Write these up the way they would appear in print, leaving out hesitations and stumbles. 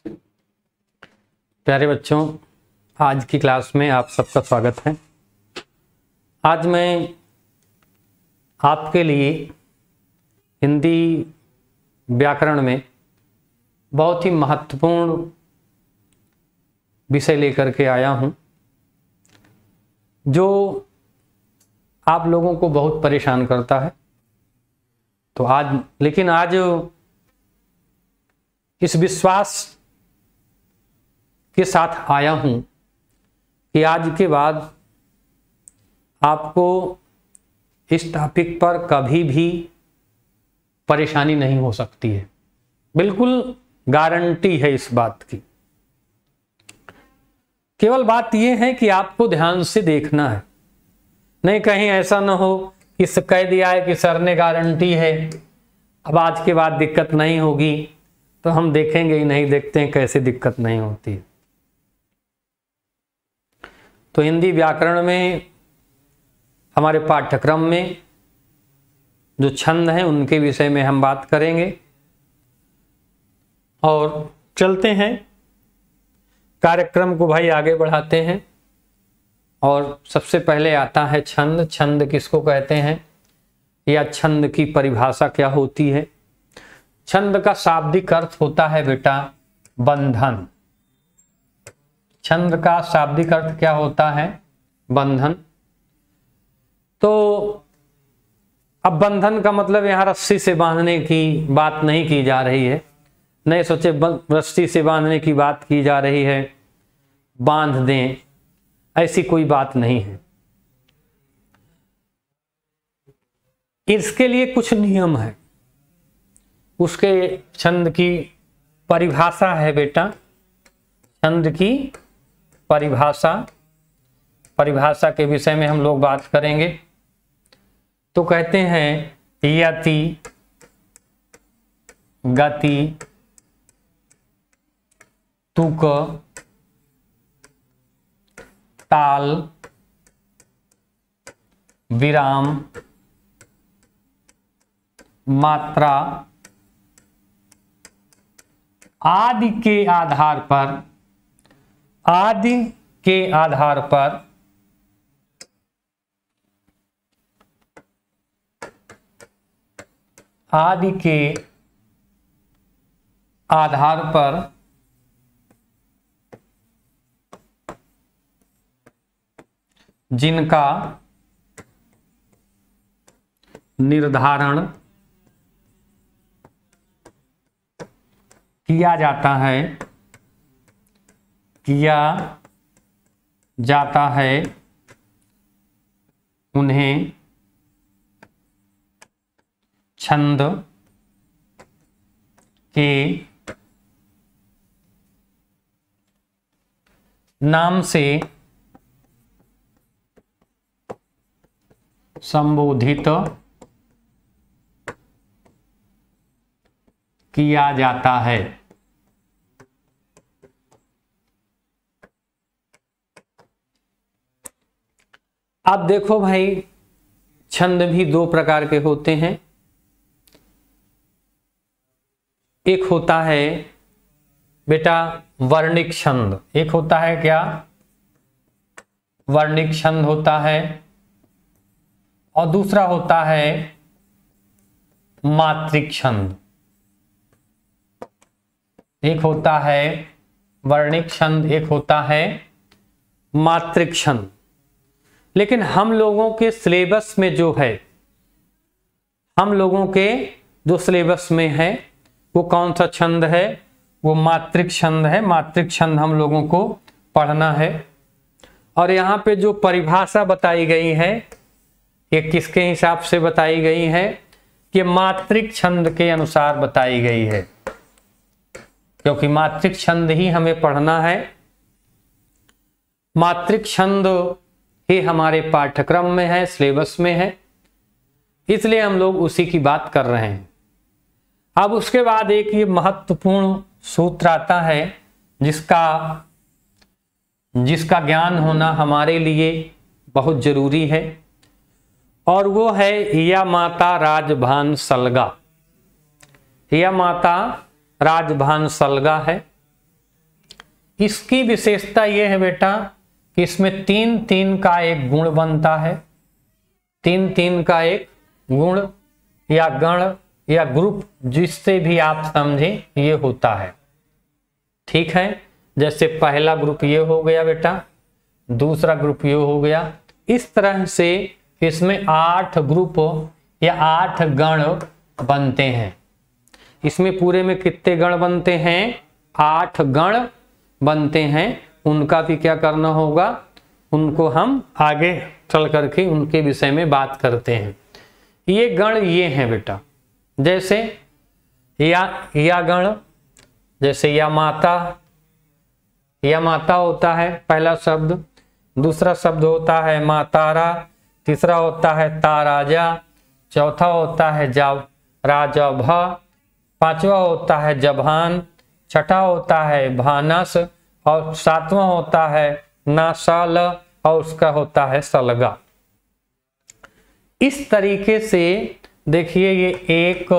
प्यारे बच्चों, आज की क्लास में आप सबका स्वागत है। आज मैं आपके लिए हिंदी व्याकरण में बहुत ही महत्वपूर्ण विषय लेकर के आया हूं, जो आप लोगों को बहुत परेशान करता है। तो आज इस विश्वास के साथ आया हूं कि आज के बाद आपको इस टॉपिक पर कभी भी परेशानी नहीं हो सकती है। बिल्कुल गारंटी है इस बात की। केवल बात यह है कि आपको ध्यान से देखना है, नहीं कहीं ऐसा ना हो कि कह दिया है कि सर ने गारंटी है, अब आज के बाद दिक्कत नहीं होगी, तो हम देखेंगे ही नहीं, देखते हैं कैसे दिक्कत नहीं होती है। तो हिंदी व्याकरण में हमारे पाठ्यक्रम में जो छंद हैं उनके विषय में हम बात करेंगे और चलते हैं कार्यक्रम को भाई आगे बढ़ाते हैं। और सबसे पहले आता है छंद। छंद किसको कहते हैं या छंद की परिभाषा क्या होती है? छंद का शाब्दिक अर्थ होता है बेटा बंधन। छंद का शाब्दिक अर्थ क्या होता है? बंधन। तो अब बंधन का मतलब यहां रस्सी से बांधने की बात नहीं की जा रही है। नहीं सोचे रस्सी से बांधने की बात की जा रही है, बांध दें, ऐसी कोई बात नहीं है। इसके लिए कुछ नियम है, उसके छंद की परिभाषा है बेटा। छंद की परिभाषा के विषय में हम लोग बात करेंगे। तो कहते हैं यति, गति, तुक, ताल, विराम, मात्रा आदि के आधार पर जिनका निर्धारण किया जाता है उन्हें छंद के नाम से संबोधित किया जाता है। अब देखो भाई, छंद भी दो प्रकार के होते हैं। एक होता है बेटा वर्णिक छंद। एक होता है क्या? वर्णिक छंद होता है, और दूसरा होता है मात्रिक छंद। एक होता है वर्णिक छंद, एक होता है मात्रिक छंद। लेकिन हम लोगों के सिलेबस में जो है, हम लोगों के जो सिलेबस में है वो कौन सा छंद है? वो मात्रिक छंद है। मात्रिक छंद हम लोगों को पढ़ना है। और यहाँ पे जो परिभाषा बताई गई है ये किसके हिसाब से बताई गई है? कि मात्रिक छंद के अनुसार बताई गई है, क्योंकि मात्रिक छंद ही हमें पढ़ना है। मात्रिक छंद ही हमारे पाठ्यक्रम में है, सिलेबस में है, इसलिए हम लोग उसी की बात कर रहे हैं। अब उसके बाद एक ये महत्वपूर्ण सूत्र आता है जिसका ज्ञान होना हमारे लिए बहुत जरूरी है, और वो है या माता राजभान सलगा। या माता राजभान सलगा है। इसकी विशेषता ये है बेटा कि इसमें 3-3 का एक गुण बनता है, 3-3 का एक गुण या गण या ग्रुप, जिससे भी आप समझे ये होता है। ठीक है, जैसे पहला ग्रुप ये हो गया बेटा, दूसरा ग्रुप ये हो गया। इस तरह से इसमें 8 ग्रुप या 8 गण बनते हैं। इसमें पूरे में कितने गण बनते हैं? 8 गण बनते हैं। उनका भी क्या करना होगा, उनको हम आगे चल करके उनके विषय में बात करते हैं। ये गण ये हैं बेटा, जैसे या गण, जैसे या माता होता है पहला शब्द, दूसरा शब्द होता है मातारा, तीसरा होता है ताराजा, चौथा होता है राजभा, पांचवा होता है जभान, छठा होता है भानस और सातवां होता है नासाल और उसका होता है सलगा। इस तरीके से देखिए ये 1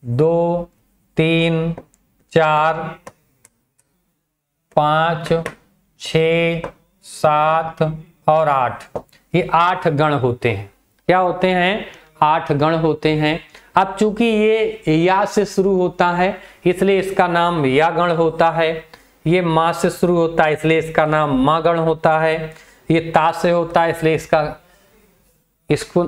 2 3 4 5 6 7 और 8, ये 8 गण होते हैं। क्या होते हैं? 8 गण होते हैं। अब चूंकि ये या से शुरू होता है इसलिए इसका नाम या गण होता है, ये माँ से शुरू होता है इसलिए इसका नाम माँ गण होता है, ये ता से होता है इसलिए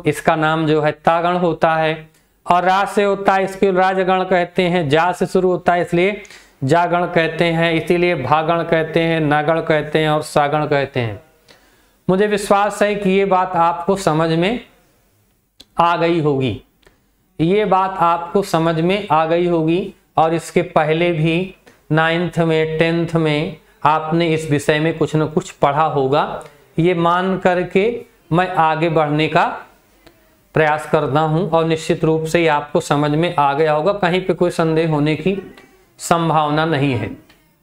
इसका नाम जो है तागण होता है, और रा से होता है इसको राजगण कहते हैं, जा से शुरू होता है इसलिए जागण कहते हैं, इसीलिए भागण कहते हैं, नागण कहते हैं और सागण कहते हैं। मुझे विश्वास है कि ये बात आपको समझ में आ गई होगी, ये बात आपको समझ में आ गई होगी। और इसके पहले भी 9th में 10th में आपने इस विषय में कुछ न कुछ पढ़ा होगा। ये मान करके मैं आगे बढ़ने का प्रयास करता हूं और निश्चित रूप से ये आपको समझ में आ गया होगा, कहीं पे कोई संदेह होने की संभावना नहीं है।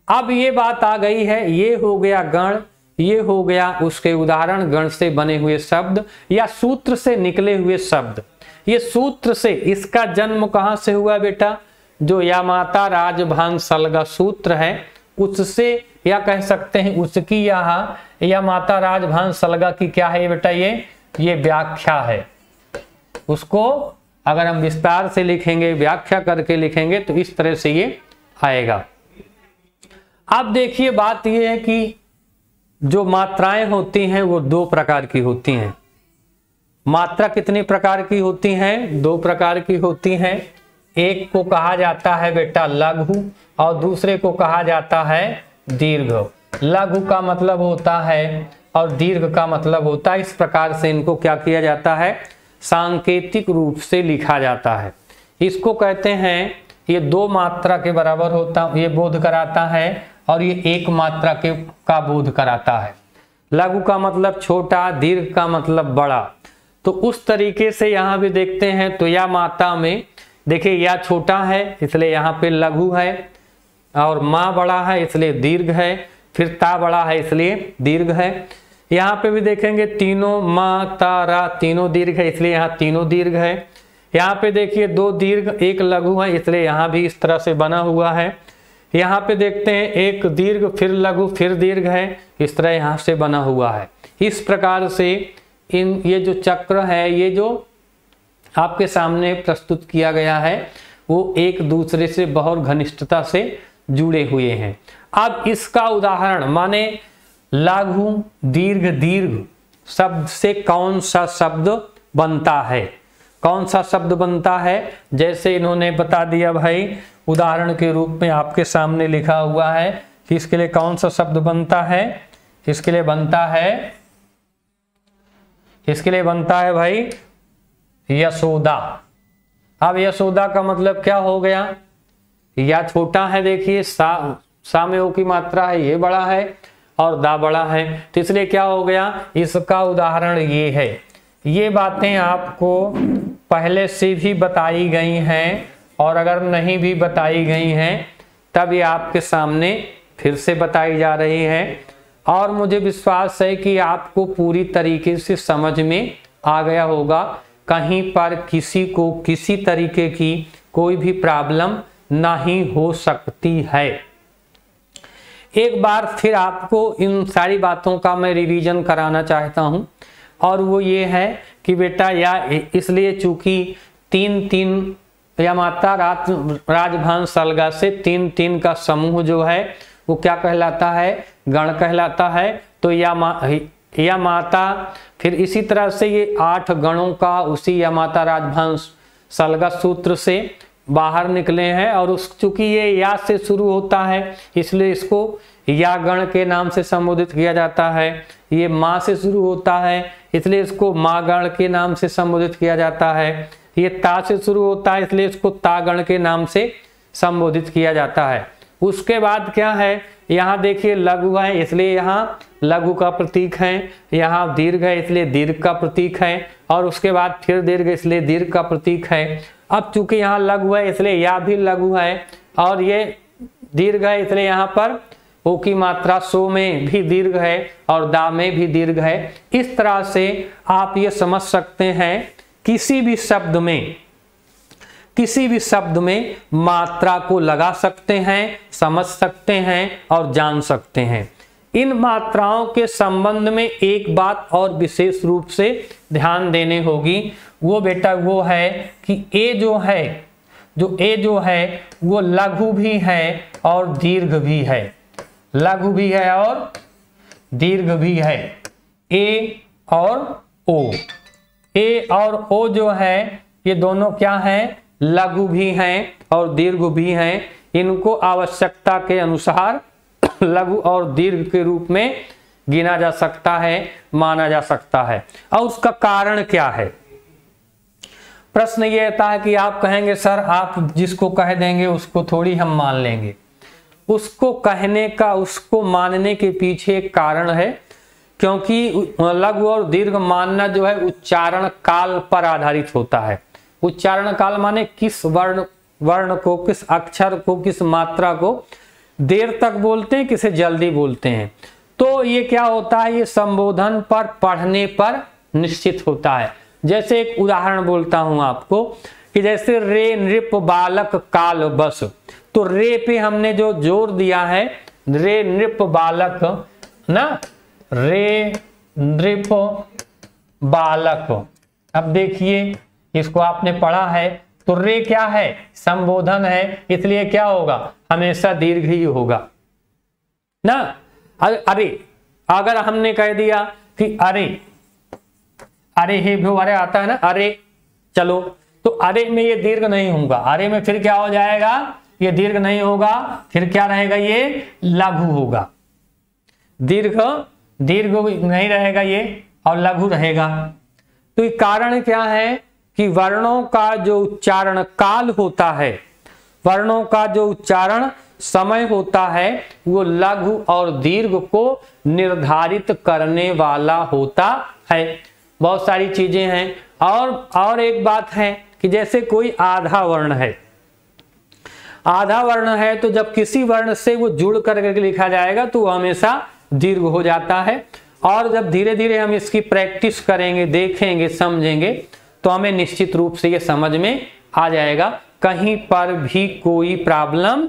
अब ये बात आ गई है, ये हो गया गण, ये हो गया उसके उदाहरण, गण से बने हुए शब्द या सूत्र से निकले हुए शब्द। ये सूत्र से, इसका जन्म कहां से हुआ बेटा? जो या माता राजभान सलगा सूत्र है उससे, या कह सकते हैं उसकी यहाँ या माता राजभान सलगा की क्या है बेटा? ये व्याख्या है। उसको अगर हम विस्तार से लिखेंगे, व्याख्या करके लिखेंगे तो इस तरह से ये आएगा। अब देखिए बात ये है कि जो मात्राएं होती हैं वो 2 प्रकार की होती हैं। मात्रा कितनी प्रकार की होती हैं? 2 प्रकार की होती हैं। एक को कहा जाता है बेटा लघु और दूसरे को कहा जाता है दीर्घ। लघु का मतलब होता है और दीर्घ का मतलब होता है, इस प्रकार से इनको क्या किया जाता है? सांकेतिक रूप से लिखा जाता है। इसको कहते हैं, ये 2 मात्रा के बराबर होता, ये बोध कराता है, और ये 1 मात्रा का बोध कराता है। लघु का मतलब छोटा, दीर्घ का मतलब बड़ा। तो उस तरीके से यहाँ भी देखते हैं तो या माता में देखिए या छोटा है इसलिए यहाँ पे लघु है, और माँ बड़ा है इसलिए दीर्घ है, फिर ता बड़ा है इसलिए दीर्घ है। यहाँ पे भी देखेंगे तीनों माँ ता रा तीनों दीर्घ है इसलिए यहाँ तीनों दीर्घ है। यहाँ पे देखिए 2 दीर्घ 1 लघु है इसलिए यहाँ भी इस तरह से बना हुआ है। यहाँ पे देखते हैं 1 दीर्घ फिर लघु फिर दीर्घ है, इस तरह यहाँ से बना हुआ है। इस प्रकार से ये जो चक्र है, ये जो आपके सामने प्रस्तुत किया गया है, वो एक दूसरे से बहुत घनिष्ठता से जुड़े हुए हैं। अब इसका उदाहरण माने लघु दीर्घ दीर्घ शब्द से कौन सा शब्द बनता है? कौन सा शब्द बनता है? जैसे इन्होंने बता दिया भाई, उदाहरण के रूप में आपके सामने लिखा हुआ है कि इसके लिए कौन सा शब्द बनता है। इसके लिए बनता है भाई यशोदा। अब यशोदा का मतलब क्या हो गया? या छोटा है, देखिए सा में ओ की मात्रा है, ये बड़ा है और दा बड़ा है, तो इसलिए क्या हो गया? इसका उदाहरण ये है। ये बातें आपको पहले से भी बताई गई हैं, और अगर नहीं भी बताई गई हैं तब ये आपके सामने फिर से बताई जा रही है। और मुझे विश्वास है कि आपको पूरी तरीके से समझ में आ गया होगा, कहीं पर किसी को किसी तरीके की कोई भी प्रॉब्लम नहीं हो सकती है। एक बार फिर आपको इन सारी बातों का मैं रिवीजन कराना चाहता हूं, और वो ये है कि बेटा या इसलिए चूंकि 3-3 या माता राजभान सलगा से 3-3 का समूह जो है वो क्या कहलाता है, गण कहलाता है। तो या माता, फिर इसी तरह से ये 8 गणों का उसी या माता राजभान सलगा सूत्र से बाहर निकले हैं, और उस चूंकि ये या से शुरू होता है इसलिए इसको या गण के नाम से संबोधित किया जाता है। ये माँ से शुरू होता है इसलिए इसको माँ गण के नाम से संबोधित किया जाता है। ये ता से शुरू होता है इसलिए इसको ता गण के नाम से संबोधित किया जाता है। उसके बाद क्या है, यहाँ देखिए लघु है इसलिए यहाँ लघु का प्रतीक है, यहाँ दीर्घ है इसलिए दीर्घ का प्रतीक है, और उसके बाद फिर दीर्घ इसलिए दीर्घ का प्रतीक है। अब चूंकि यहाँ लघु है इसलिए या भी लघु है, और ये दीर्घ है इसलिए यहाँ पर ओ की मात्रा सो में भी दीर्घ है और दा में भी दीर्घ है। इस तरह से आप ये समझ सकते हैं किसी भी शब्द में मात्रा को लगा सकते हैं, समझ सकते हैं और जान सकते हैं। इन मात्राओं के संबंध में एक बात और विशेष रूप से ध्यान देने होगी, वो बेटा वो है कि ए जो है वो लघु भी है और दीर्घ भी है, लघु भी है और दीर्घ भी है। ए और ओ जो है ये दोनों क्या हैं, लघु भी हैं और दीर्घ भी हैं। इनको आवश्यकता के अनुसार लघु और दीर्घ के रूप में गिना जा सकता है, माना जा सकता है। और उसका कारण क्या है? प्रश्न ये आता है कि आप कहेंगे सर आप जिसको कह देंगे उसको थोड़ी हम मान लेंगे। उसको कहने का, उसको मानने के पीछे एक कारण है, क्योंकि लघु और दीर्घ मानना जो है उच्चारण काल पर आधारित होता है। उच्चारण काल माने किस वर्ण को, किस अक्षर को, किस मात्रा को देर तक बोलते हैं, किसे जल्दी बोलते हैं। तो ये क्या होता है, ये संबोधन पर पढ़ने पर निश्चित होता है। जैसे एक उदाहरण बोलता हूं आपको कि जैसे रे नृप बालक काल बस, तो रे पे हमने जो जोर दिया है, रे नृप बालक ना, रे नृप बालक। अब देखिए इसको आपने पढ़ा है तो रे क्या है, संबोधन है, इसलिए क्या होगा, हमेशा दीर्घ ही होगा ना। अरे अगर हमने कह दिया कि अरे हे भो, अरे आता है ना, अरे चलो, तो अरे में ये दीर्घ नहीं होगा, अरे में फिर क्या हो जाएगा, ये दीर्घ नहीं होगा, फिर क्या रहेगा, ये लघु होगा। दीर्घ नहीं रहेगा ये, और लघु रहेगा। तो ये कारण क्या है कि वर्णों का जो उच्चारण काल होता है, वर्णों का जो उच्चारण समय होता है, वो लघु और दीर्घ को निर्धारित करने वाला होता है। बहुत सारी चीजें हैं। और एक बात है कि जैसे कोई आधा वर्ण है, आधा वर्ण है तो जब किसी वर्ण से वो जुड़ करके लिखा जाएगा तो वो हमेशा दीर्घ हो जाता है। और जब धीरे धीरे हम इसकी प्रैक्टिस करेंगे, देखेंगे, समझेंगे, तो हमें निश्चित रूप से ये समझ में आ जाएगा। कहीं पर भी कोई प्रॉब्लम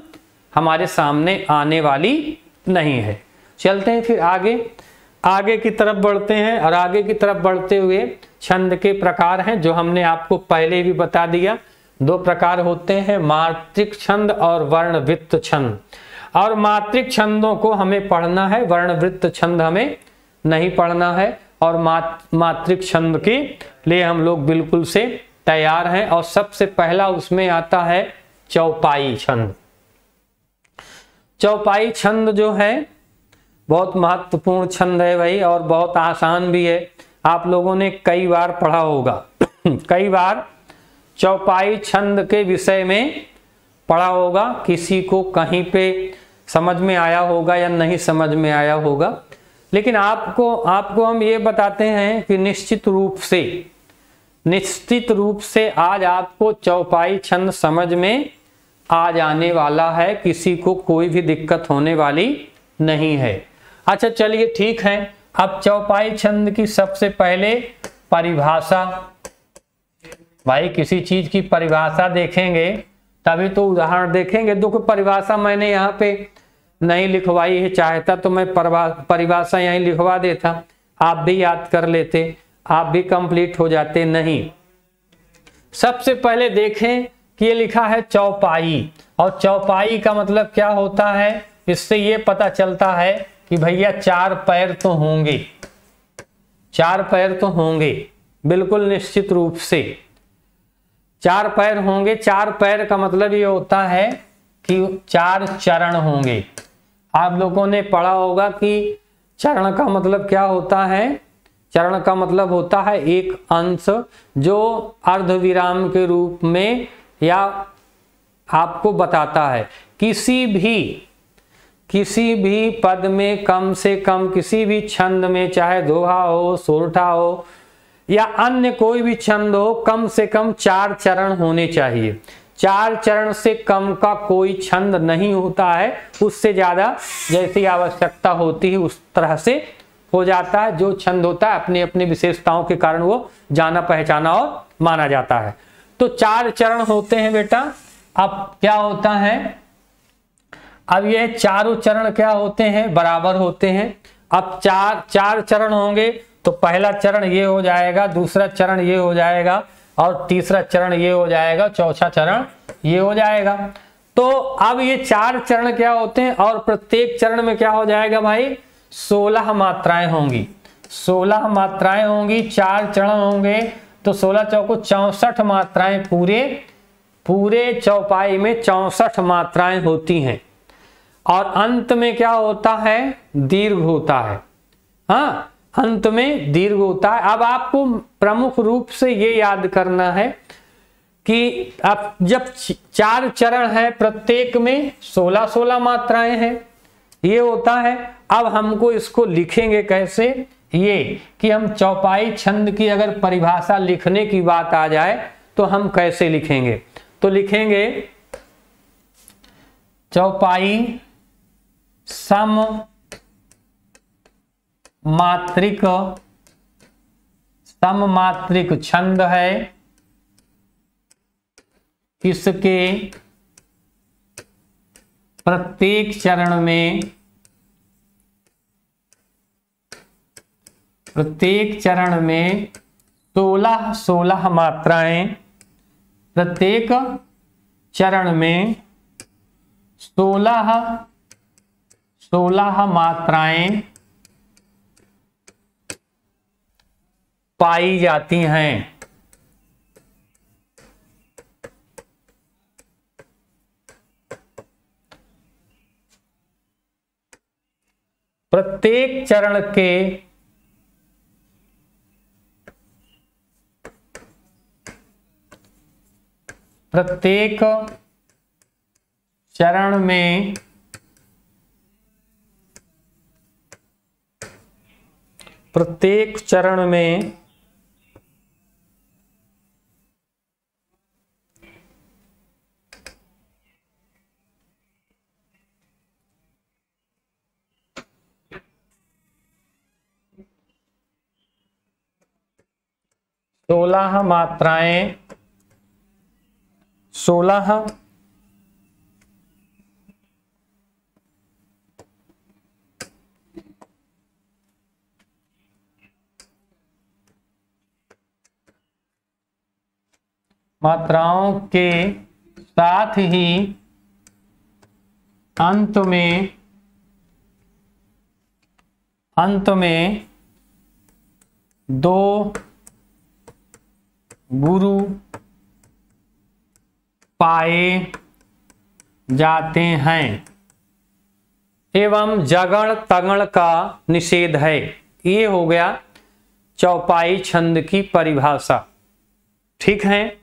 हमारे सामने आने वाली नहीं है। चलते हैं फिर आगे की तरफ बढ़ते हैं। और आगे की तरफ बढ़ते हुए छंद के प्रकार हैं जो हमने आपको पहले भी बता दिया। 2 प्रकार होते हैं, मात्रिक छंद और वर्णवृत्त छंद। और मात्रिक छंदों को हमें पढ़ना है, वर्णवृत्त छंद हमें नहीं पढ़ना है। और मात्रिक छंद के लिए हम लोग बिल्कुल से तैयार हैं। और सबसे पहला उसमें आता है चौपाई छंद। चौपाई छंद जो है बहुत महत्वपूर्ण छंद है भाई, और बहुत आसान भी है। आप लोगों ने कई बार पढ़ा होगा कई बार चौपाई छंद के विषय में पढ़ा होगा। किसी को कहीं पे समझ में आया होगा या नहीं समझ में आया होगा, लेकिन आपको हम ये बताते हैं कि निश्चित रूप से आज आपको चौपाई छंद समझ में आ जाने वाला है। किसी को कोई भी दिक्कत होने वाली नहीं है। अच्छा चलिए ठीक है। अब चौपाई छंद की सबसे पहले परिभाषा। भाई किसी चीज की परिभाषा देखेंगे तभी तो उदाहरण देखेंगे। देखो परिभाषा मैंने यहाँ पे नहीं लिखवाई है, चाहता तो मैं परिभाषा यहीं लिखवा देता, आप भी याद कर लेते, आप भी कंप्लीट हो जाते। नहीं, सबसे पहले देखें कि ये लिखा है चौपाई, और चौपाई का मतलब क्या होता है, इससे ये पता चलता है कि भैया 4 पैर तो होंगे, 4 पैर तो होंगे, बिल्कुल निश्चित रूप से 4 पैर होंगे। 4 पैर का मतलब ये होता है कि 4 चरण होंगे। आप लोगों ने पढ़ा होगा कि चरण का मतलब क्या होता है। चरण का मतलब होता है एक अंश जो अर्धविराम के रूप में या आपको बताता है किसी भी पद में कम से कम, किसी भी छंद में, चाहे दोहा हो, सोरठा हो या अन्य कोई भी छंद हो, कम से कम 4 चरण होने चाहिए। 4 चरण से कम का कोई छंद नहीं होता है, उससे ज्यादा जैसी आवश्यकता होती है उस तरह से हो जाता है। जो छंद होता है अपनी अपनी विशेषताओं के कारण वो जाना पहचाना और माना जाता है। तो 4 चरण होते हैं बेटा। अब क्या होता है, अब ये चारों चरण क्या होते हैं, बराबर होते हैं। अब 4 चरण होंगे तो पहला चरण ये हो जाएगा, दूसरा चरण ये हो जाएगा, और तीसरा चरण ये हो जाएगा, चौथा चरण ये हो जाएगा। तो अब ये 4 चरण क्या होते हैं, और प्रत्येक चरण में क्या हो जाएगा भाई, 16 मात्राएं होंगी। 16 मात्राएं होंगी, 4 चरण होंगे तो 16 चौको 64 मात्राएं, पूरे चौपाई में 64 मात्राएं होती हैं। और अंत में क्या होता है, दीर्घ होता है। हाँ, अंत में दीर्घ होता है। अब आपको प्रमुख रूप से ये याद करना है कि अब जब 4 चरण है, प्रत्येक में 16-16 मात्राएं हैं, ये होता है। अब हमको इसको लिखेंगे कैसे, ये कि हम चौपाई छंद की अगर परिभाषा लिखने की बात आ जाए तो हम कैसे लिखेंगे। तो लिखेंगे चौपाई सममात्रिक छंद है, इसके प्रत्येक चरण में 16 मात्राएं, प्रत्येक चरण में 16 मात्राएं पाई जाती हैं। प्रत्येक चरण के प्रत्येक चरण में 16 मात्राएं, 16 मात्राओं के साथ ही अंत में 2 गुरु पाए जाते हैं एवं जगण तगण का निषेध है। ये हो गया चौपाई छंद की परिभाषा। ठीक है,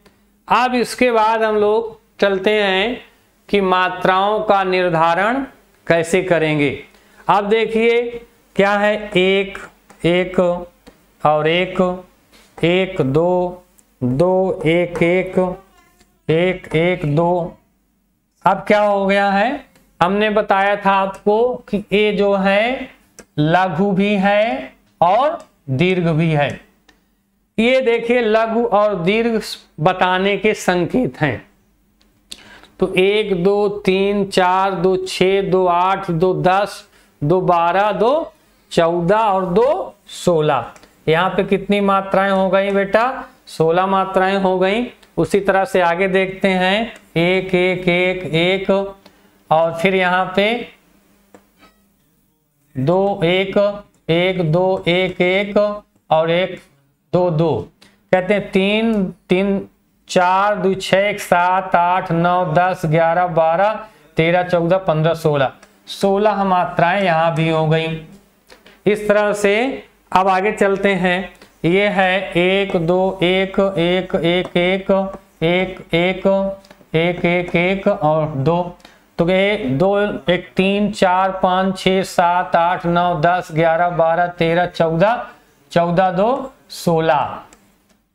अब इसके बाद हम लोग चलते हैं कि मात्राओं का निर्धारण कैसे करेंगे। अब देखिए क्या है, एक एक और एक, एक दो दो, एक एक एक एक दो। अब क्या हो गया है, हमने बताया था आपको कि ये जो है लघु भी है और दीर्घ भी है। ये देखिए लघु और दीर्घ बताने के संकेत हैं। तो 1 2 3 4 2 6 2 8 2 10 2 12 2 14 और 2 16। यहाँ पे कितनी मात्राएं हो गई बेटा? 16 मात्राएं हो गई। उसी तरह से आगे देखते हैं 1 1 1 1 और फिर यहाँ पे 2 1 1 2 1 1 और 1 2 2। कहते हैं 3 3 4 2 6 7 8 9 10 11 12 13 14 15 16। 16 मात्राएं यहाँ भी हो गई। इस तरह से अब आगे चलते हैं। ये है 1 2 1 1 1 1 1 1 1 1 1 और 2। तो ये 2 1 3 4 5 6 7 8 9 10 11 12 13 14 14 2 16।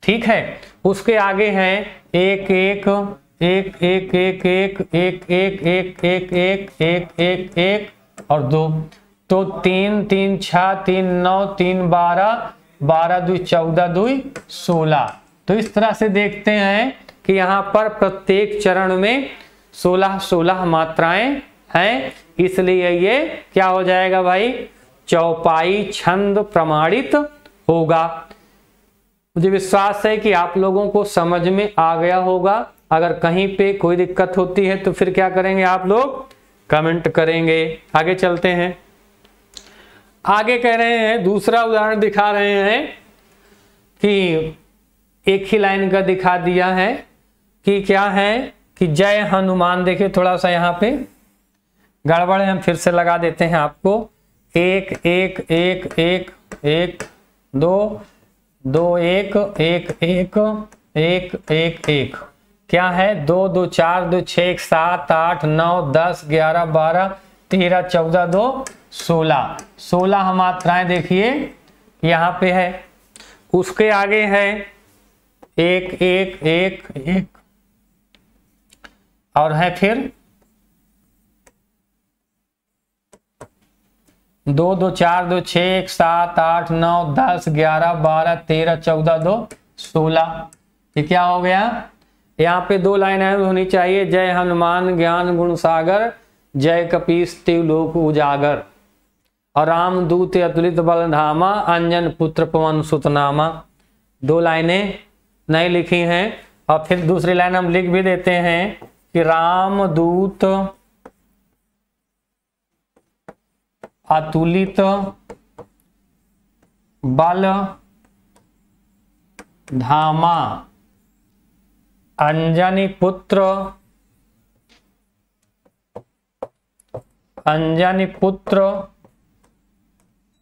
ठीक है। उसके आगे है 1 1 1 1 1 1 1 1 1 1 1 1 1 और 2। तो 3 3 6 3 9 3 12 12 2 14 2 16। तो इस तरह से देखते हैं कि यहाँ पर प्रत्येक चरण में 16 16 मात्राएं हैं। इसलिए ये क्या हो जाएगा भाई? चौपाई छंद प्रमाणित होगा। मुझे विश्वास है कि आप लोगों को समझ में आ गया होगा। अगर कहीं पे कोई दिक्कत होती है तो फिर क्या करेंगे आप लोग? कमेंट करेंगे। आगे चलते हैं। आगे कह रहे हैं, दूसरा उदाहरण दिखा रहे हैं कि एक ही लाइन का दिखा दिया है कि क्या है कि जय हनुमान। देखिए थोड़ा सा यहाँ पे गड़बड़ है, हम फिर से लगा देते हैं आपको। 1 1 1 1 1 2 2 1 1 1 1 1 1। क्या है? 2 2 4 2 6 7 8 9 10 11 12 13 14 2 16। 16 मात्राएं देखिए यहाँ पे है। उसके आगे है 1 1 1 1 और है फिर 2 2 4 2 6 7 8 9 10 11 12 13 14 2 16। ये क्या हो गया? यहाँ पे 2 लाइनें होनी चाहिए। जय हनुमान ज्ञान गुण सागर, जय कपीस तिलोक उजागर, और रामदूत अतुलित बल धामा, अंजन पुत्र पवन सुत नामा। 2 लाइनें नहीं लिखी हैं। और फिर दूसरी लाइन हम लिख भी देते हैं कि रामदूत अतुलित बल धामा, अंजनी पुत्र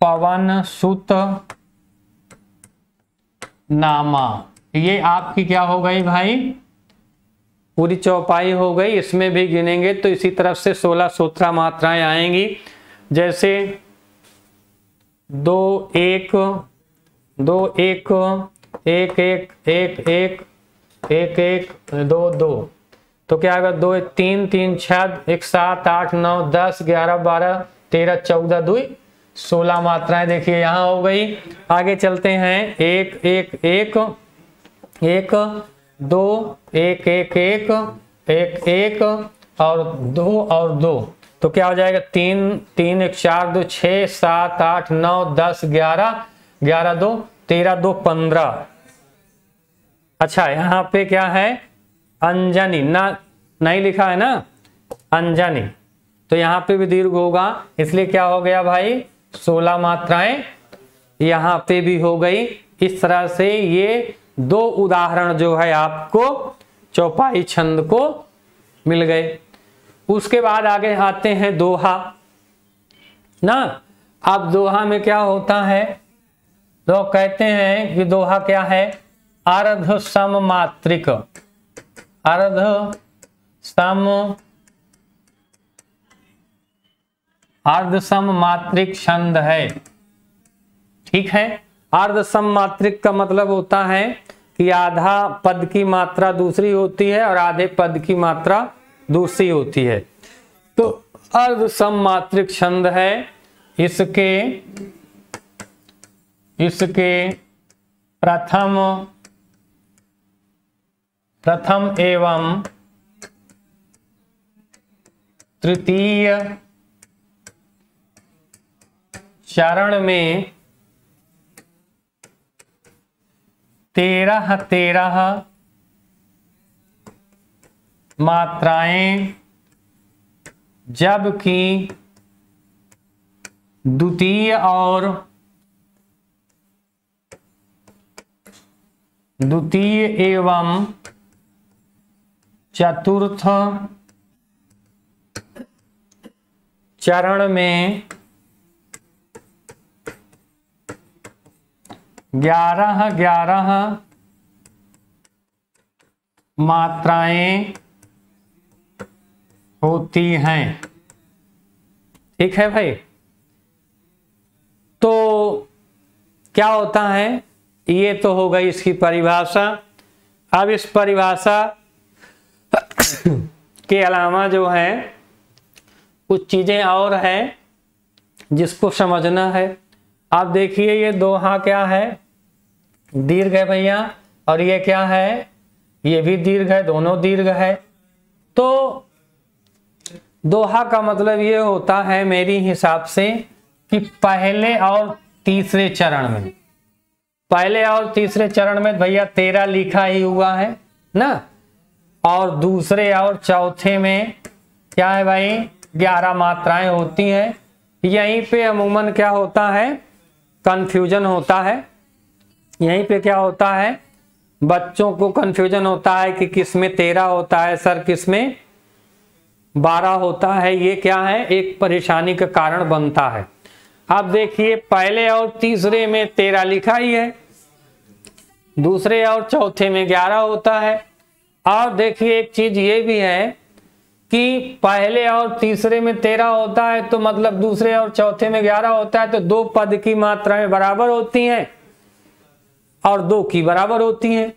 पवन सुत नामा। ये आपकी क्या हो गई भाई? पूरी चौपाई हो गई। इसमें भी गिनेंगे तो इसी तरफ से 16 17 मात्राएं आएंगी। जैसे 2 1 2 1 1 1 1 1 1 1 2 2। तो क्या होगा? 2 3 3 6 1 7 8 9 10 11 12 13 14 2 16 मात्राएं देखिए यहाँ हो गई। आगे चलते हैं। 1 1 1 1 2 1 1 1 1 1 और 2 और 2। तो क्या हो जाएगा? 3 3 1 4 2 6 7 8 9 10 11 11 2 13 2 15। अच्छा यहाँ पे क्या है? अंजनी ना नहीं लिखा है ना, अंजनी। तो यहाँ पे भी दीर्घ होगा, इसलिए क्या हो गया भाई? 16 मात्राएं यहाँ पे भी हो गई। इस तरह से ये 2 उदाहरण जो है आपको चौपाई छंद को मिल गए। उसके बाद आगे आते हैं दोहा ना। अब दोहा में क्या होता है? तो कहते हैं कि दोहा क्या है? अर्ध सम मात्रिक, अर्ध सम मात्रिक छंद है। ठीक है। अर्ध सम मात्रिक का मतलब होता है कि आधा पद की मात्रा दूसरी होती है और आधे पद की मात्रा दूसरी होती है। तो अर्ध सम मात्रिक छंद है। इसके प्रथम एवं तृतीय चरण में 13 मात्राएं, जबकि द्वितीय एवं चतुर्थ चरण में 11 मात्राएं होती हैं। ठीक है भाई। तो क्या होता है, ये तो हो गई इसकी परिभाषा। अब इस परिभाषा के अलावा जो है कुछ चीजें और हैं जिसको समझना है। आप देखिए ये दोहा क्या है, दीर्घ है भैया, और ये क्या है, ये भी दीर्घ है, दोनों दीर्घ है। तो दोहा का मतलब ये होता है मेरी हिसाब से कि पहले और तीसरे चरण में, पहले और तीसरे चरण में भैया 13 लिखा ही हुआ है ना, और दूसरे और चौथे में क्या है भाई 11 मात्राएं होती हैं। यहीं पे अमूमन क्या होता है, कंफ्यूजन होता है। यहीं पे क्या होता है, बच्चों को कंफ्यूजन होता है कि किस में 13 होता है सर, किस में 12 होता है। ये क्या है, एक परेशानी का कारण बनता है। आप देखिए पहले और तीसरे में 13 लिखा ही है, दूसरे और चौथे में 11 होता है। और देखिए एक चीज ये भी है कि पहले और तीसरे में 13 होता है तो मतलब दूसरे और चौथे में 11 होता है, तो 2 पद की मात्राएं बराबर होती हैं और 2 की बराबर होती हैं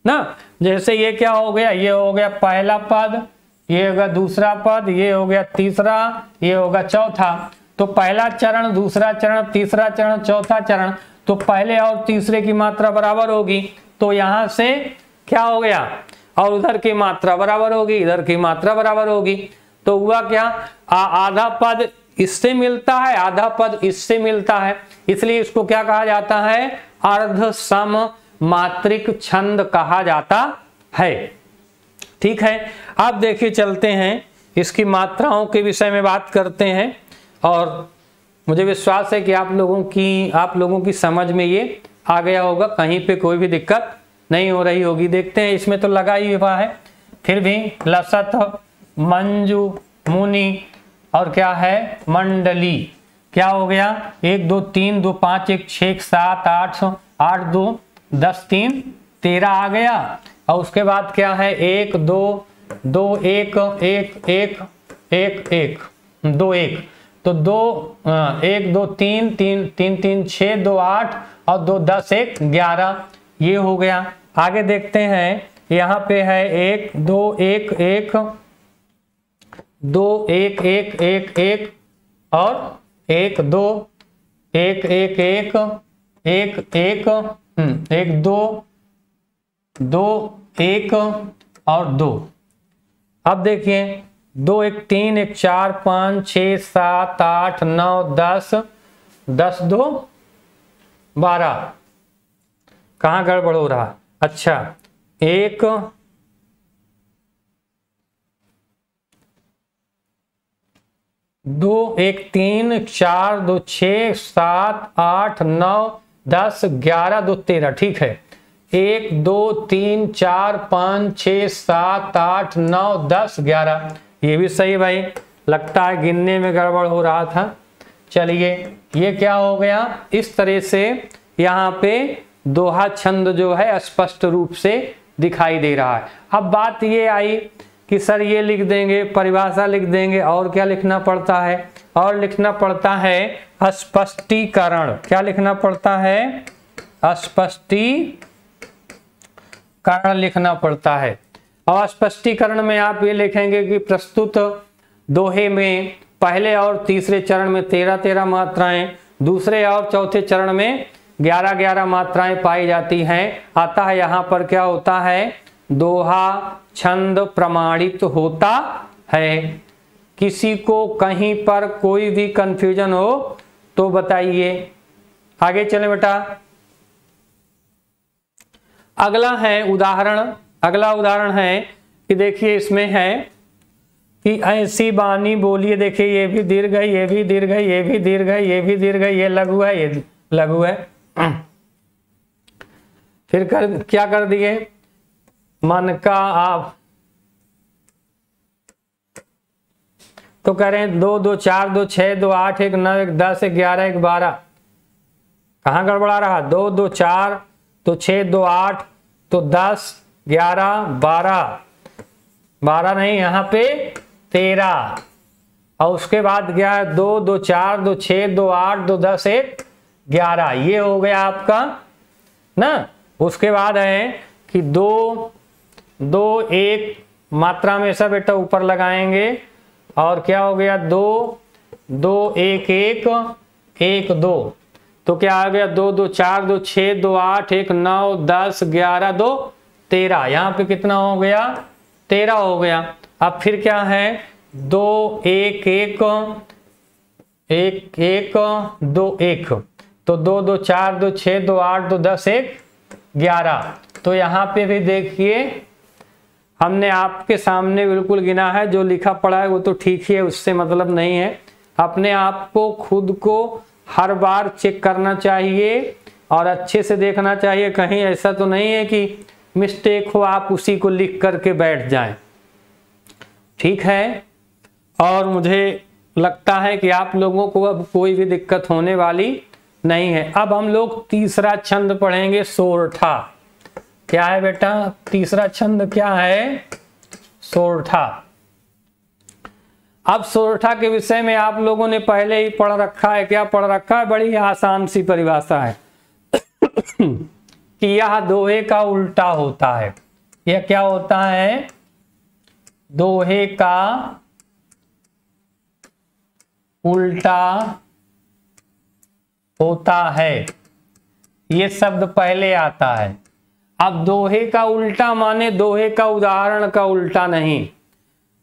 ना। जैसे ये क्या हो गया, ये हो गया पहला पद, ये होगा दूसरा पद, ये हो गया तीसरा, ये होगा चौथा। तो पहला चरण, दूसरा चरण, तीसरा चरण, चौथा चरण, तो पहले और तीसरे की मात्रा बराबर होगी। तो यहां से क्या हो गया, और उधर की मात्रा बराबर होगी, इधर की मात्रा बराबर होगी। तो हुआ क्या, आधा पद इससे मिलता है, आधा पद इससे मिलता है, इसलिए इसको क्या कहा जाता है, अर्ध सम मात्रिक छंद कहा जाता है। ठीक है। अब देखिए चलते हैं इसकी मात्राओं के विषय में बात करते हैं, और मुझे विश्वास है कि आप लोगों की समझ में ये आ गया होगा, कहीं पे कोई भी दिक्कत नहीं हो रही होगी। देखते हैं, इसमें तो लगा ही हुआ है, फिर भी लसत, मंजू, मुनि और क्या है मंडली। क्या हो गया, 1 2 3 2 5 1 6 7 8 8 2 10 3 13 आ गया। और उसके बाद क्या है 1 2 2 1 1 1 1 1 2 1, तो 2 1 2 3 3 3 3 6 2 8 और 2 10 1 11, ये हो गया। आगे देखते हैं, यहाँ पे है 1 2 1 1 2 1 1 1 1 और 1 2 1 1 1 1 1 1 2 2 1 और 2। अब देखिए 2 1 3 1 4 5 6 7 8 9 10 10 2 12, कहाँ गड़बड़ हो रहा, अच्छा 1 2 1 3 4 2 6 7 8 9 10 11 2 13, ठीक है। 1 2 3 4 5 6 7 8 9 10 11, ये भी सही भाई, लगता है गिनने में गड़बड़ हो रहा था। चलिए ये क्या हो गया, इस तरह से यहाँ पे दोहा छंद जो है स्पष्ट रूप से दिखाई दे रहा है। अब बात ये आई कि सर ये लिख देंगे, परिभाषा लिख देंगे, और क्या लिखना पड़ता है, और लिखना पड़ता है स्पष्टीकरण। क्या लिखना पड़ता है, स्पष्टीकरण लिखना पड़ता है। और स्पष्टीकरण में आप ये लिखेंगे कि प्रस्तुत दोहे में पहले और तीसरे चरण में 13 मात्राएं, दूसरे और चौथे चरण में 11 मात्राएं पाई जाती हैं। अतः यहाँ पर क्या होता है, दोहा छंद प्रमाणित होता है। किसी को कहीं पर कोई भी कंफ्यूजन हो तो बताइए। आगे चले बेटा। अगला उदाहरण है कि देखिए इसमें है कि ऐसी बानी बोलिए। देखिए ये भी दीर्घ है, ये भी दीर्घ है, ये भी दीर्घ है, ये भी दीर्घ है, ये लघु है, ये लघु है। फिर क्या कर दिए, मन का आप तो कह रहे हैं 2 2 4 2 6 2 8 1 9 1 10 1 11 1 12। कहाँ गड़बड़ा रहा, 2 2 4 तो 6 2 8 तो 10 11 12 नहीं, यहाँ पे 13। और उसके बाद क्या है, 2 2 4 2 6 2 8 2 10 1 11। ये हो गया आपका ना। उसके बाद है कि 2 2 1 मात्रा में सब बेटा ऊपर लगाएंगे और क्या हो गया, 2 2 1 1 1 2। तो क्या आ गया, 2 2 4 2 6 2 8 1 9 10 11 2 13। यहाँ पे कितना हो गया, 13 हो गया। अब फिर क्या है, 2 1 1 1 1 2 1 तो 2 2 4 2 6 2 8 2 10 1 11। तो यहाँ पे भी देखिए हमने आपके सामने बिल्कुल गिना है, जो लिखा पड़ा है वो तो ठीक ही है, उससे मतलब नहीं है। अपने आप को खुद को हर बार चेक करना चाहिए और अच्छे से देखना चाहिए, कहीं ऐसा तो नहीं है कि मिस्टेक हो आप उसी को लिख करके बैठ जाएं। ठीक है, और मुझे लगता है कि आप लोगों को अब कोई भी दिक्कत होने वाली नहीं है। अब हम लोग तीसरा छंद पढ़ेंगे, सोरठा। क्या है बेटा, तीसरा छंद क्या है, सोरठा। अब सोरठा के विषय में आप लोगों ने पहले ही पढ़ रखा है। क्या पढ़ रखा है, बड़ी आसान सी परिभाषा है कि यह दोहे का उल्टा होता है। यह क्या होता है, दोहे का उल्टा होता है। ये शब्द पहले आता है। अब दोहे का उल्टा माने दोहे का उदाहरण का उल्टा नहीं।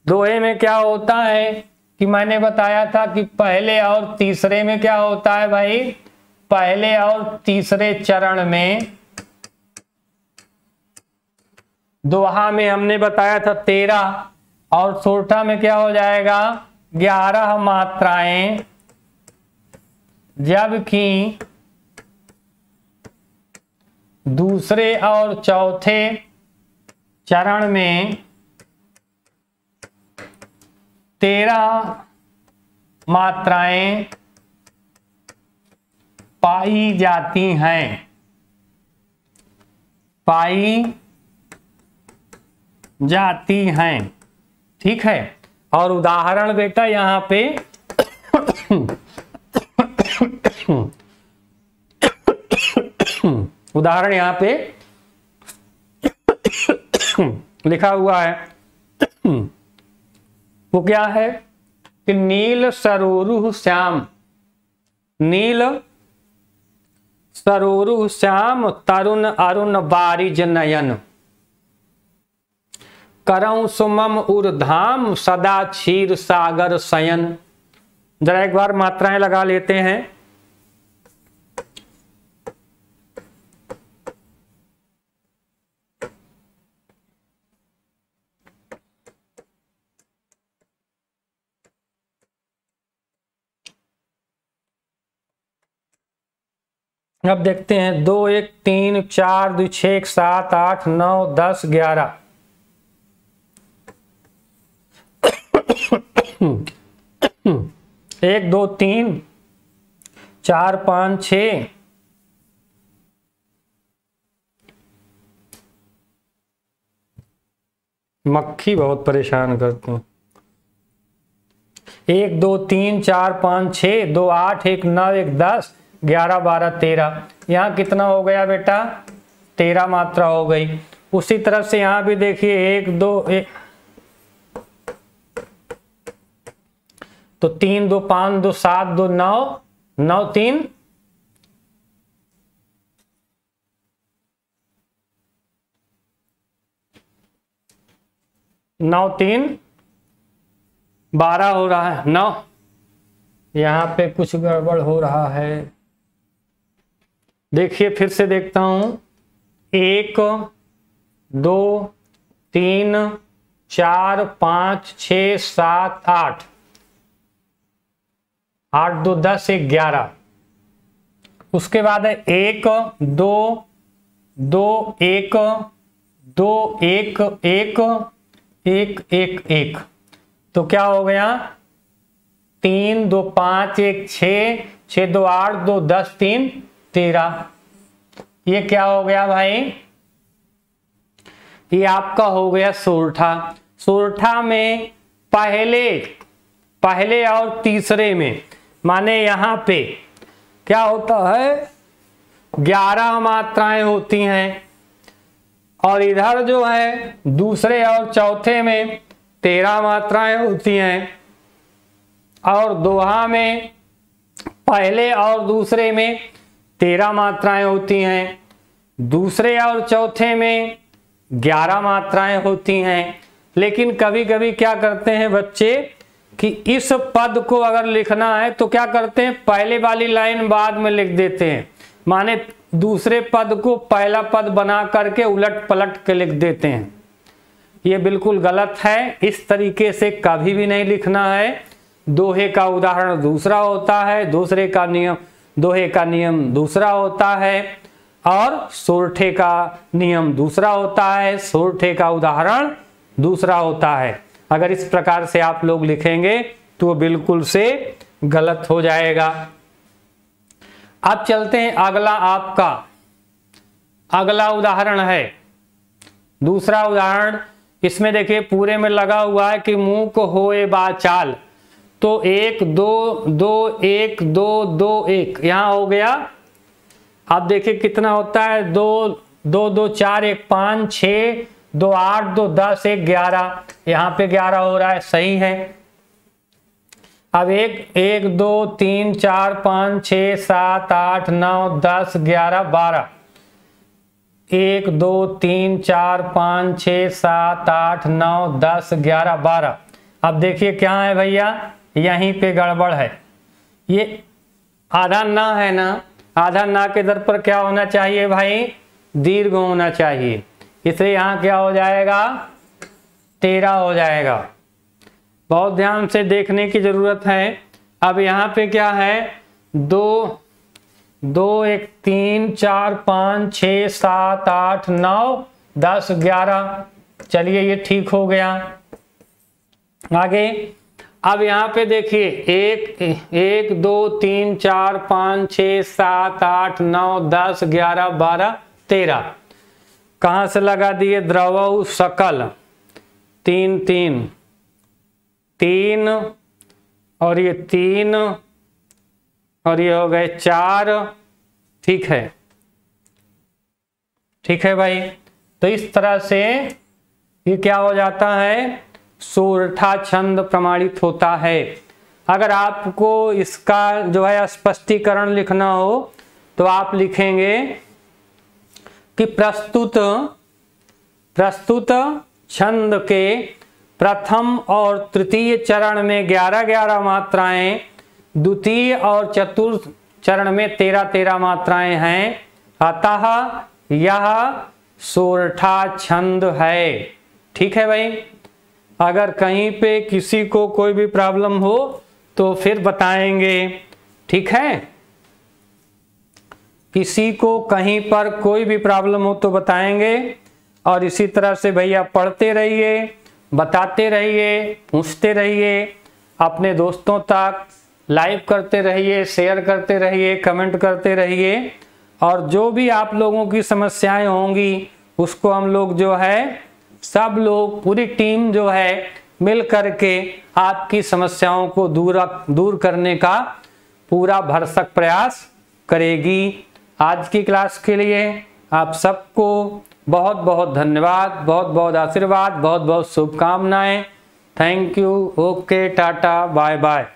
दोहे में क्या होता है कि मैंने बताया था कि पहले और तीसरे में क्या होता है भाई, पहले और तीसरे चरण में, दोहा में हमने बताया था 13 और सोरठा में क्या हो जाएगा 11 मात्राएं, जबकि दूसरे और चौथे चरण में 13 मात्राएं पाई जाती हैं, पाई जाती हैं। ठीक है, और उदाहरण बेटा यहां पे उदाहरण यहां पे लिखा हुआ है, वो क्या है कि नील सरोरुह श्याम, नील सरोरुह श्याम तरुण अरुण बारिज नयन, करऊं सुमम उर्धाम सदा क्षीर सागर शयन। जरा एक बार मात्राएं लगा लेते हैं। अब देखते हैं 2 1 3 4 2 6 1 7 8 9 10 11। 1 2 3 4 5 6 मक्खी बहुत परेशान करते हैं। 1 2 3 4 5 6 2 8 1 9 1 10 11 12 13। यहाँ कितना हो गया बेटा 13 मात्रा हो गई। उसी तरह से यहाँ भी देखिए 1 2 1 तो 3 2 5 2 7 2 9 9 3 9 3 12 हो रहा है, 9, यहाँ पे कुछ गड़बड़ हो रहा है। देखिए फिर से देखता हूं, 1 2 3 4 5 6 7 8, 8 2 10 1 11। उसके बाद है 1 2 2 1 2 1 1 1 1 1। तो क्या हो गया, 3 2 5 1 6 6 2 8 2 10 3 13। ये क्या हो गया भाई, ये आपका हो गया सोरठा। सोरठा में पहले और तीसरे में, माने यहाँ पे क्या होता है, 11 मात्राएं होती हैं, और इधर जो है दूसरे और चौथे में 13 मात्राएं होती हैं, और दोहा में पहले और दूसरे में 13 मात्राएं होती हैं, दूसरे और चौथे में 11 मात्राएं होती हैं। लेकिन कभी कभी क्या करते हैं बच्चे कि इस पद को अगर लिखना है तो क्या करते हैं, पहले वाली लाइन बाद में लिख देते हैं, माने दूसरे पद को पहला पद बना करके उलट पलट के लिख देते हैं। ये बिल्कुल गलत है, इस तरीके से कभी भी नहीं लिखना है। दोहे का उदाहरण दूसरा होता है, दोहे का नियम दूसरा होता है, और सोरठे का नियम दूसरा होता है, सोरठे का उदाहरण दूसरा होता है। अगर इस प्रकार से आप लोग लिखेंगे तो बिल्कुल से गलत हो जाएगा। अब चलते हैं अगला, आपका अगला उदाहरण है दूसरा उदाहरण। इसमें देखिए पूरे में लगा हुआ है कि मुंह को होए बाचाल, तो 1 2 2 1 2 2 1 यहां हो गया। अब देखिए कितना होता है, 2 2 2 4 1 5 6 2 8 2 10 1 11, यहाँ पे 11 हो रहा है, सही है। अब 1 2 3 4 5 6 7 8 9 10 11 12, 1 2 3 4 5 6 7 8 9 10 11 12। अब देखिए क्या है भैया, यहीं पे गड़बड़ है, ये आधा ना है ना, आधा ना के दर पर क्या होना चाहिए भाई, दीर्घ होना चाहिए, इसलिए यहाँ क्या हो जाएगा, 13 हो जाएगा। बहुत ध्यान से देखने की जरूरत है। अब यहाँ पे क्या है, 2 2 1 3 4 5 6 7 8 9 10 11, चलिए ये ठीक हो गया। आगे अब यहाँ पे देखिए 1 2 3 4 5 6 7 8 9 10 11 12 13, कहाँ से लगा दिए, द्रवौ सकल 3 3 3, और ये 3, और ये हो गए 4, ठीक है, ठीक है भाई। तो इस तरह से ये क्या हो जाता है, सोरठा छंद प्रमाणित होता है। अगर आपको इसका जो है स्पष्टीकरण लिखना हो तो आप लिखेंगे कि प्रस्तुत छंद के प्रथम और तृतीय चरण में 11-11 मात्राएं, द्वितीय और चतुर्थ चरण में 13-13 मात्राएं हैं, अतः यह सोरठा छंद है। ठीक है भाई, अगर कहीं पे किसी को कोई भी प्रॉब्लम हो तो फिर बताएंगे, ठीक है। किसी को कहीं पर कोई भी प्रॉब्लम हो तो बताएंगे, और इसी तरह से भैया पढ़ते रहिए, बताते रहिए, पूछते रहिए, अपने दोस्तों तक लाइव करते रहिए, शेयर करते रहिए, कमेंट करते रहिए, और जो भी आप लोगों की समस्याएं होंगी उसको हम लोग जो है सब लोग पूरी टीम जो है मिल करके आपकी समस्याओं को दूर करने का पूरा भरसक प्रयास करेगी। आज की क्लास के लिए आप सबको बहुत बहुत धन्यवाद, बहुत बहुत आशीर्वाद, बहुत बहुत शुभकामनाएं। Thank you, okay, tata, bye bye.